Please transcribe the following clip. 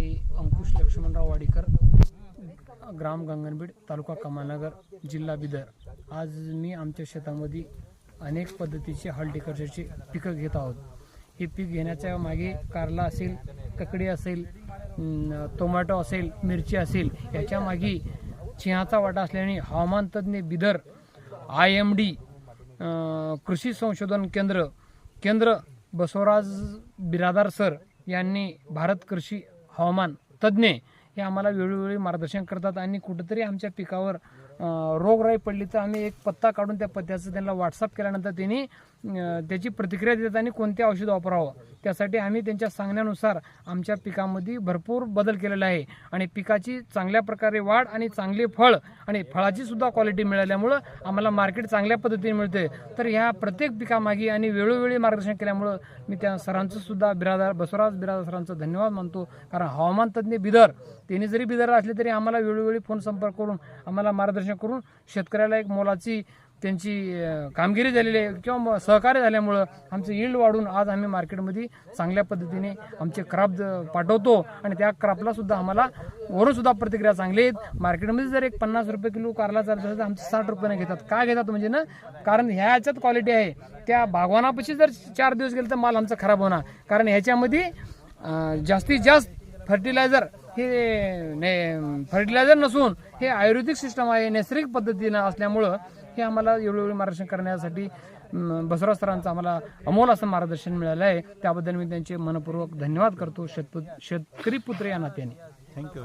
मी अंकुश लक्ष्मणराव वाडीकर, ग्राम गंगनबीड, तालुका कमानगर, जिल्हा बिदर. आज मी आमच्या शेतामध्ये अनेक पद्धतीचे हॉर्टिकल्चरची पिकं घेत आहोत. हे पीक घेण्याच्या मागे कारला असेल, ककडी असेल, टोमॅटो असेल, मिरची असेल, याच्या मागे सिंहाचा वाटा असल्याने हवामान तज्ज्ञ बिदर, IMD, कृषी संशोधन केंद्र बसवराज बिरादार सर यांनी भारत कृषी हवामान तज्ज्ञ हे आम्हाला वेळोवेळी मार्गदर्शन करतात आणि कुठेतरी आमच्या पिकावर रोगराई पडली तर आम्ही एक पत्ता काढून त्या पत्त्याचं त्यांना व्हॉट्सअप केल्यानंतर त्यांनी त्याची प्रतिक्रिया देतात आणि कोणते औषध वापरावं त्यासाठी आम्ही त्यांच्या सांगण्यानुसार आमच्या पिकामध्ये भरपूर बदल केलेला आहे आणि पिकाची चांगल्या प्रकारे वाढ आणि चांगले फळ आणि फळाची सुद्धा क्वालिटी मिळाल्यामुळं आम्हाला मार्केट चांगल्या पद्धतीने मिळते. तर ह्या प्रत्येक पिकामागे आणि वेळोवेळी मार्गदर्शन केल्यामुळं मी त्या सरांचं सुद्धा बसवराज बिरादार सरांचं धन्यवाद मानतो. कारण हवामान तज्ज्ञ बिदर त्यांनी जरी बिदर असले तरी आम्हाला वेळोवेळी फोन संपर्क करून आम्हाला मार्गदर्शन करून शेतकऱ्याला एक मोलाची त्यांची कामगिरी झालेली आहे किंवा सहकार्य झाल्यामुळं आमचं यील्ड वाढून आज आम्ही मार्केटमध्ये चांगल्या पद्धतीने आमचे क्रॉप पाठवतो आणि त्या क्रॉपला सुद्धा आम्हाला वरून सुद्धा प्रतिक्रिया चांगली आहेत. मार्केटमध्ये जर एक 50 रुपये किलो कारला चालत असेल तर आमचे 60 रुपयाने घेतात. काय घेतात म्हणजे ना, कारण ह्याच्यात क्वालिटी आहे. त्या बागवानापाशी जर 4 दिवस गेले तर माल आमचा खराब होणार. कारण ह्याच्यामध्ये जास्तीत जास्त फर्टिलायझर नसून हे आयुर्वेदिक सिस्टम आहे, नैसर्गिक पद्धतीनं असल्यामुळं हे आम्हाला वेळोवेळी मार्गदर्शन करण्यासाठी बसवराज सरांचं आम्हाला अमोल असं मार्गदर्शन मिळालं आहे. त्याबद्दल मी त्यांचे मनपूर्वक धन्यवाद करतो शेतकरी पुत्र या नात्याने. थँक्यू.